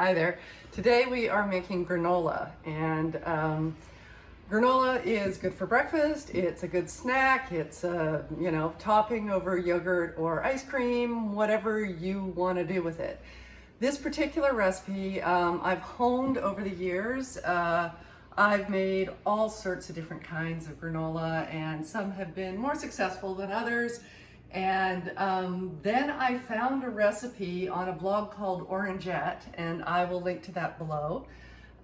Hi there. Today we are making granola, and granola is good for breakfast. It's a good snack. It's a, topping over yogurt or ice cream, whatever you want to do with it. This particular recipe I've honed over the years. I've made all sorts of different kinds of granola, and some have been more successful than others. And then I found a recipe on a blog called Orangette, and I will link to that below.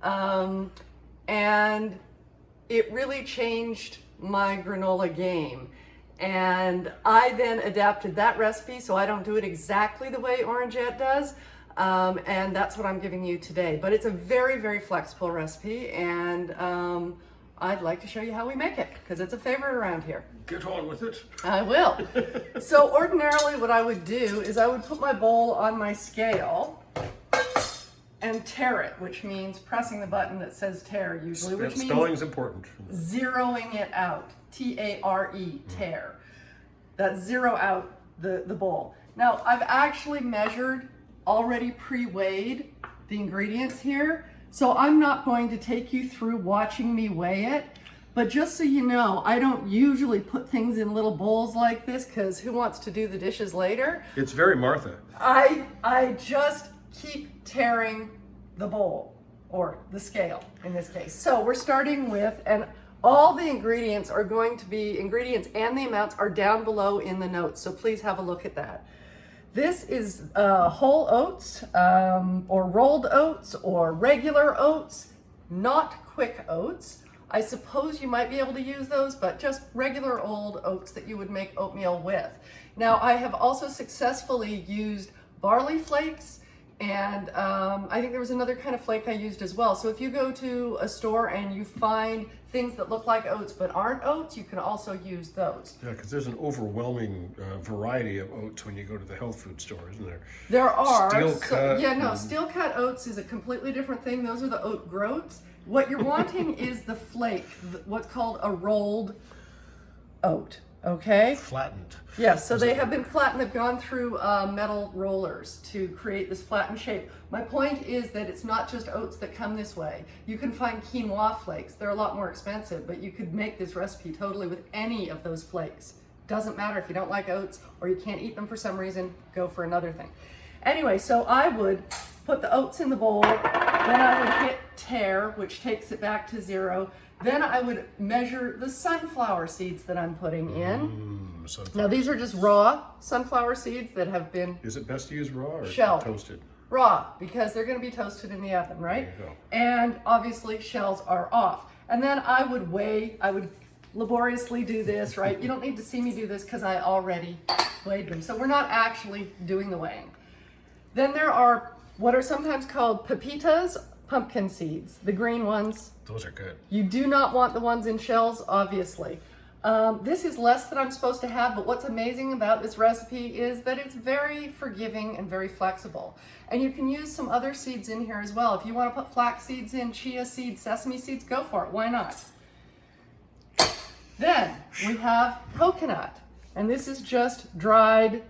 And it really changed my granola game. And I then adapted that recipe, so I don't do it exactly the way Orangette does. And that's what I'm giving you today. But it's a very, very flexible recipe, and I'd like to show you how we make it, because it's a favorite around here. Get on with it. I will. So ordinarily what I would do is I would put my bowl on my scale and tare it, which means pressing the button that says tare usually, which means spelling's important. Zeroing it out. T-A-R-E, tare. That's zero out the bowl. Now I've actually measured, already pre-weighed the ingredients here. So I'm not going to take you through watching me weigh it, but just so you know, I don't usually put things in little bowls like this, because who wants to do the dishes later? It's very Martha. I just keep tearing the bowl, or the scale in this case. So we're starting with, and all the ingredients are going to be, ingredients and the amounts are down below in the notes, so please have a look at that. This is whole oats, or rolled oats, or regular oats, not quick oats. I suppose you might be able to use those, but just regular old oats that you would make oatmeal with. Now, I have also successfully used barley flakes, and I think there was another kind of flake I used as well. So if you go to a store and you find things that look like oats but aren't oats, you can also use those. Yeah, because there's an overwhelming variety of oats when you go to the health food store, isn't there? There are. Steel cut. Steel cut oats is a completely different thing. Those are the oat groats. What you're wanting is the flake, what's called a rolled oat, okay? Flattened. Yes, so they have been flattened. They've gone through metal rollers to create this flattened shape. My point is that it's not just oats that come this way. You can find quinoa flakes. They're a lot more expensive, but you could make this recipe totally with any of those flakes. Doesn't matter if you don't like oats or you can't eat them for some reason, go for another thing. Anyway, so I would put the oats in the bowl, then I would hit tare, which takes it back to zero. Then I would measure the sunflower seeds that I'm putting in. Now these are just raw sunflower seeds that have been Is it best to use raw or shelled. Toasted? Raw, because they're going to be toasted in the oven, right? There you go. And obviously shells are off. And then I would weigh, I would laboriously do this, right? You don't need to see me do this because I already weighed them. So we're not actually doing the weighing. Then there are what are sometimes called pepitas, pumpkin seeds, the green ones. Those are good. You do not want the ones in shells, obviously. This is less than I'm supposed to have, but what's amazing about this recipe is that it's very forgiving and very flexible. And you can use some other seeds in here as well. If you want to put flax seeds in, chia seeds, sesame seeds, go for it. Why not? Then we have coconut. And this is just dried,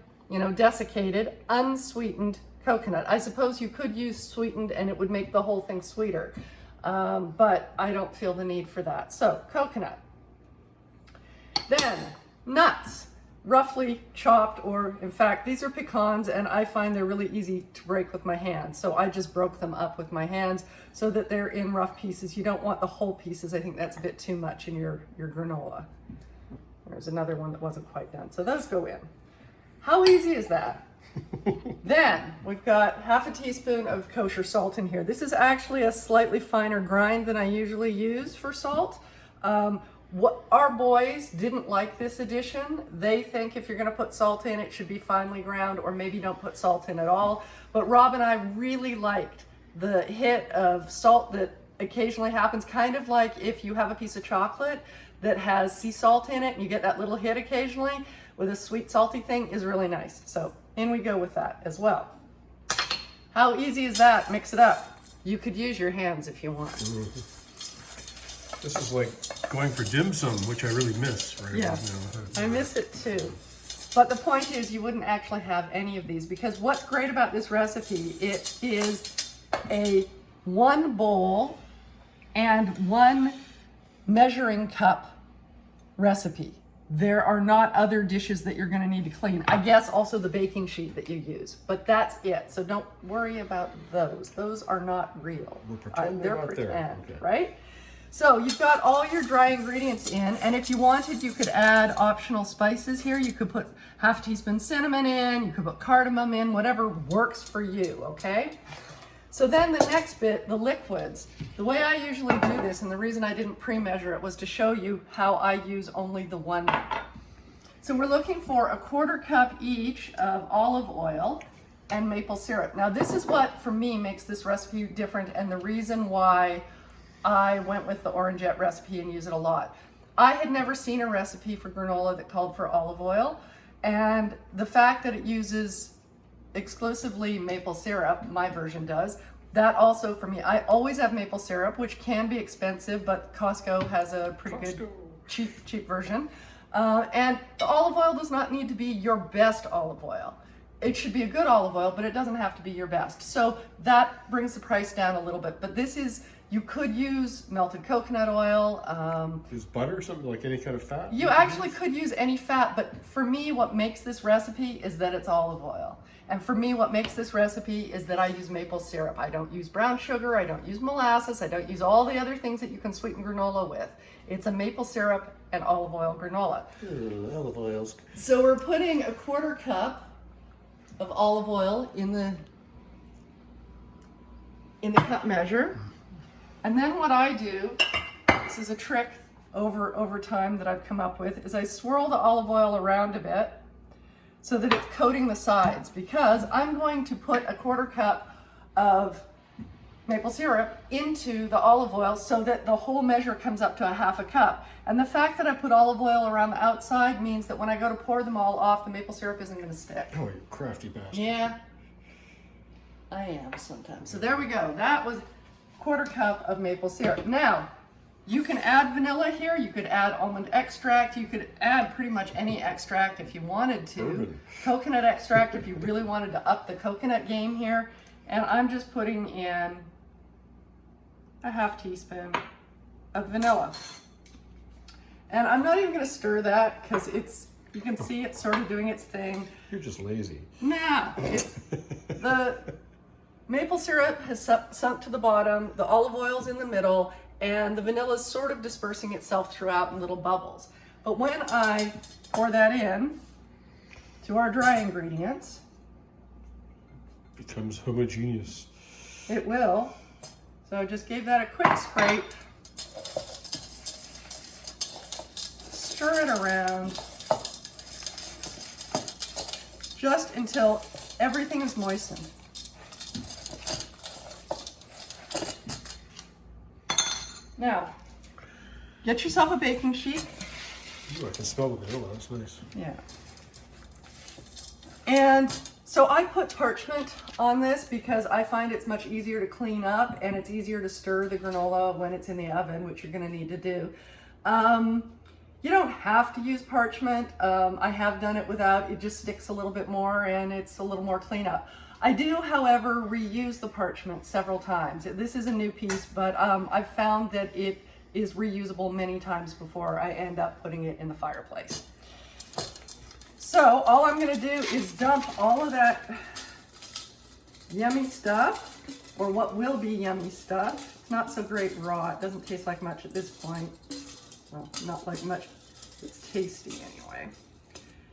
desiccated, unsweetened coconut. I suppose you could use sweetened and it would make the whole thing sweeter. But I don't feel the need for that. So coconut. Then nuts, roughly chopped, or in fact, these are pecans, and I find they're really easy to break with my hands. So I just broke them up with my hands so that they're in rough pieces. You don't want the whole pieces. I think that's a bit too much in your granola. There's another one that wasn't quite done. So those go in. How easy is that? Then we've got half a teaspoon of kosher salt in here. This is actually a slightly finer grind than I usually use for salt. What our boys didn't like this addition. They think if you're going to put salt in, it should be finely ground, or maybe don't put salt in at all. But Rob and I really liked the hit of salt that occasionally happens, kind of like if you have a piece of chocolate that has sea salt in it and you get that little hit occasionally with a sweet salty thing, is really nice. So in we go with that as well. How easy is that? Mix it up. You could use your hands if you want. This is like going for dim sum, which I really miss. Right? Yeah, I miss it too. But the point is, you wouldn't actually have any of these, because what's great about this recipe, it is a 1 bowl and 1 measuring cup recipe. There are not other dishes that you're going to need to clean. I guess also the baking sheet that you use, but that's it. So don't worry about those. Those are not real. They're pretend, okay. Right? So you've got all your dry ingredients in, and if you wanted, you could add optional spices here. You could put half teaspoon cinnamon in, you could put cardamom in, whatever works for you, okay? So then the next bit, the liquids. The way I usually do this, and the reason I didn't pre-measure it, was to show you how I use only the 1. So we're looking for 1/4 cup each of olive oil and maple syrup. Now this is what, for me, makes this recipe different, and the reason why I went with the orangette recipe and use it a lot. I had never seen a recipe for granola that called for olive oil, and the fact that it uses exclusively maple syrup, my version does, that also for me, I always have maple syrup, which can be expensive, but Costco has a pretty good cheap version. And the olive oil does not need to be your best olive oil. It should be a good olive oil, but it doesn't have to be your best. So that brings the price down a little bit, but this is, you could use melted coconut oil. Use butter or something, like any kind of fat? You actually could use any fat, but for me, what makes this recipe is that it's olive oil. And for me, what makes this recipe is that I use maple syrup. I don't use brown sugar, I don't use molasses, I don't use all the other things that you can sweeten granola with. It's a maple syrup and olive oil granola. Olive oils. So we're putting 1/4 cup of olive oil in the cup measure. And then what I do, this is a trick over time that I've come up with, is I swirl the olive oil around a bit so that it's coating the sides, because I'm going to put 1/4 cup of maple syrup into the olive oil so that the whole measure comes up to 1/2 cup. And the fact that I put olive oil around the outside means that when I go to pour them all off, the maple syrup isn't going to stick. Oh, you crafty bastard. Yeah, I am sometimes. So there we go. That was 1/4 cup of maple syrup. Now, you can add vanilla here, you could add almond extract, you could add pretty much any extract if you wanted to. Coconut extract if you really wanted to up the coconut game here. And I'm just putting in 1/2 teaspoon of vanilla. And I'm not even going to stir that because you can see it's sort of doing its thing. You're just lazy. Now, the maple syrup has sunk to the bottom, the olive oil's in the middle, and the vanilla is sort of dispersing itself throughout in little bubbles. But when I pour that in to our dry ingredients, it becomes homogeneous. It will. So I just gave that a quick scrape. Stir it around just until everything is moistened. Now, get yourself a baking sheet. Ooh, I can smell the vanilla, that's nice. Yeah. And so I put parchment on this because I find it's much easier to clean up and it's easier to stir the granola when it's in the oven, which you're going to need to do. You don't have to use parchment. I have done it without. It just sticks a little bit more and it's a little more cleanup. I do, however, reuse the parchment several times. This is a new piece, but I've found that it is reusable many times before I end up putting it in the fireplace. So all I'm going to do is dump all of that yummy stuff, or what will be yummy stuff. It's not so great raw. It doesn't taste like much at this point. Well, not like much. It's tasty anyway.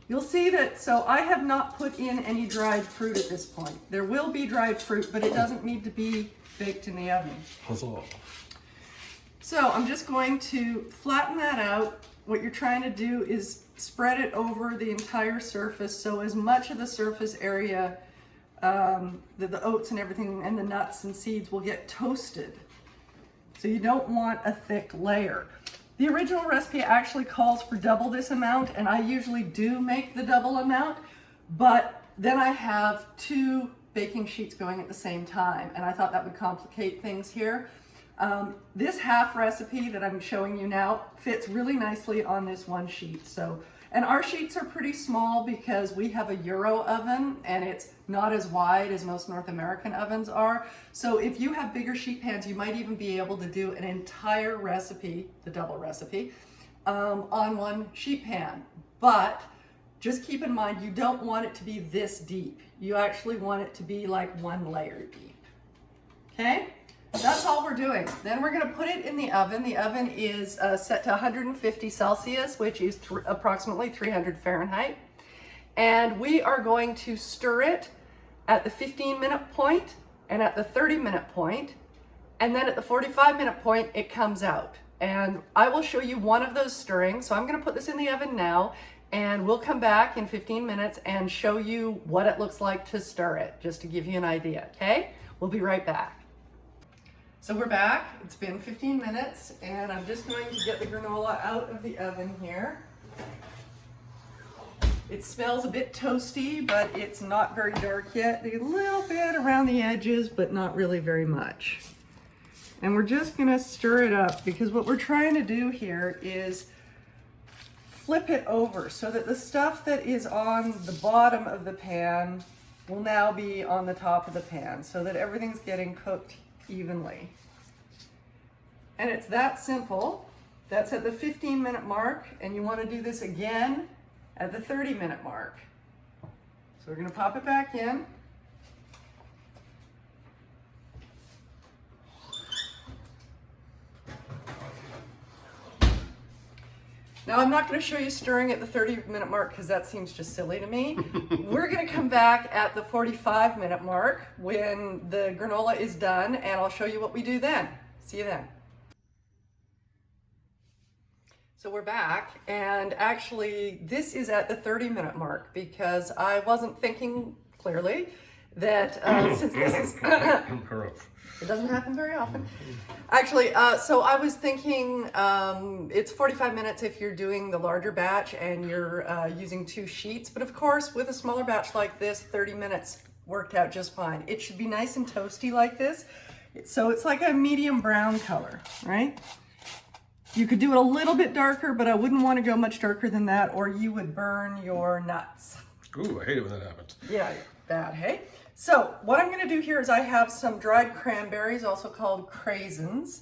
You'll see that, so I have not put in any dried fruit at this point. There will be dried fruit, but it doesn't need to be baked in the oven. Huzzah. So I'm just going to flatten that out. What you're trying to do is spread it over the entire surface, so as much of the surface area, the oats and everything and the nuts and seeds will get toasted. So you don't want a thick layer. The original recipe actually calls for double this amount, and I usually do make the double amount, but then I have 2 baking sheets going at the same time, and I thought that would complicate things here. This half recipe that I'm showing you now fits really nicely on this one sheet. So And our sheets are pretty small because we have a Euro oven and it's not as wide as most North American ovens are. So if you have bigger sheet pans, you might even be able to do an entire recipe, the double recipe, on one sheet pan. But just keep in mind, you don't want it to be this deep. You actually want it to be like one layer deep. Okay? That's all we're doing. Then we're gonna put it in the oven. The oven is set to 150 Celsius, which is approximately 300 Fahrenheit. And we are going to stir it at the 15-minute point and at the 30-minute point. And then at the 45-minute point, it comes out. And I will show you one of those stirrings. So I'm gonna put this in the oven now, and we'll come back in 15 minutes and show you what it looks like to stir it, just to give you an idea, okay? We'll be right back. So we're back. It's been 15 minutes, and I'm just going to get the granola out of the oven here. It smells a bit toasty, but it's not very dark yet. A little bit around the edges, but not really very much. And we're just gonna stir it up because what we're trying to do here is flip it over so that the stuff that is on the bottom of the pan will now be on the top of the pan so that everything's getting cooked evenly. And it's that simple. That's at the 15-minute mark, and you want to do this again at the 30-minute mark. So we're going to pop it back in. Now I'm not going to show you stirring at the 30-minute mark because that seems just silly to me. We're going to come back at the 45-minute mark when the granola is done, and I'll show you what we do then. See you then. So we're back, and actually this is at the 30-minute mark because I wasn't thinking clearly that since this is it doesn't happen very often. Actually, so I was thinking it's 45 minutes if you're doing the larger batch and you're using 2 sheets. But of course, with a smaller batch like this, 30 minutes worked out just fine. It should be nice and toasty like this. So it's like a medium brown color, right? You could do it a little bit darker, but I wouldn't want to go much darker than that or you would burn your nuts. Ooh, I hate it when that happens. Yeah, bad, hey? So what I'm going to do here is I have some dried cranberries, also called craisins,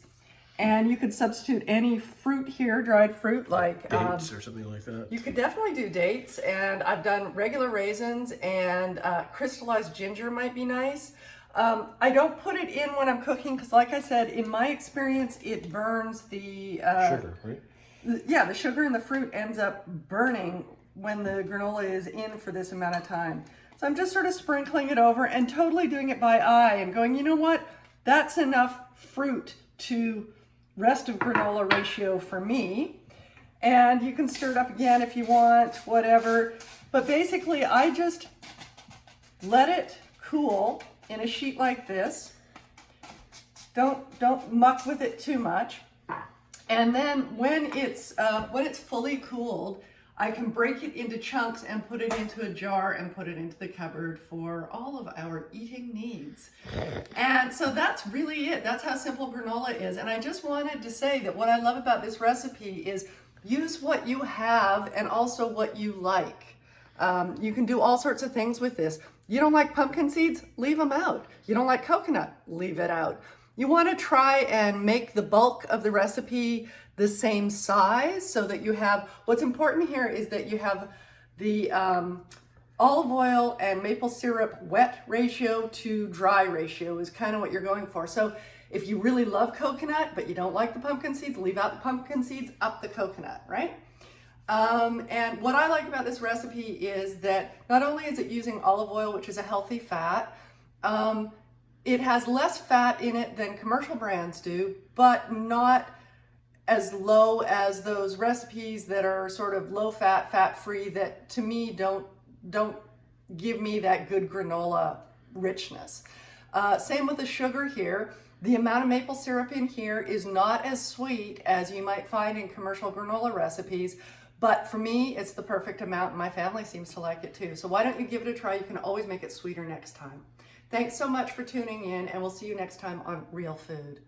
and you could substitute any fruit here, dried fruit like dates or something like that. You could definitely do dates, and I've done regular raisins, and crystallized ginger might be nice. I don't put it in when I'm cooking because, like I said, in my experience, it burns the sugar, right? Yeah, the sugar in the fruit ends up burning when the granola is in for this amount of time. So I'm just sort of sprinkling it over and totally doing it by eye and going, you know what? That's enough fruit to rest of granola ratio for me. And you can stir it up again if you want, whatever. But basically, I just let it cool in a sheet like this. Don't muck with it too much. And then when it's fully cooled, I can break it into chunks and put it into a jar and put it into the cupboard for all of our eating needs. And so that's really it. That's how simple granola is. And I just wanted to say that what I love about this recipe is use what you have and also what you like. You can do all sorts of things with this. You don't like pumpkin seeds? Leave them out. You don't like coconut? Leave it out. You want to try and make the bulk of the recipe the same size so that you have, what's important here is that you have the olive oil and maple syrup wet ratio to dry ratio is kind of what you're going for. So if you really love coconut, but you don't like the pumpkin seeds, leave out the pumpkin seeds, up the coconut, right? And what I like about this recipe is that not only is it using olive oil, which is a healthy fat, it has less fat in it than commercial brands do, but not as low as those recipes that are sort of low fat, fat free that to me don't give me that good granola richness. Same with the sugar here. The amount of maple syrup in here is not as sweet as you might find in commercial granola recipes, but for me, it's the perfect amount and my family seems to like it too. So why don't you give it a try? You can always make it sweeter next time. Thanks so much for tuning in, and we'll see you next time on Real Food.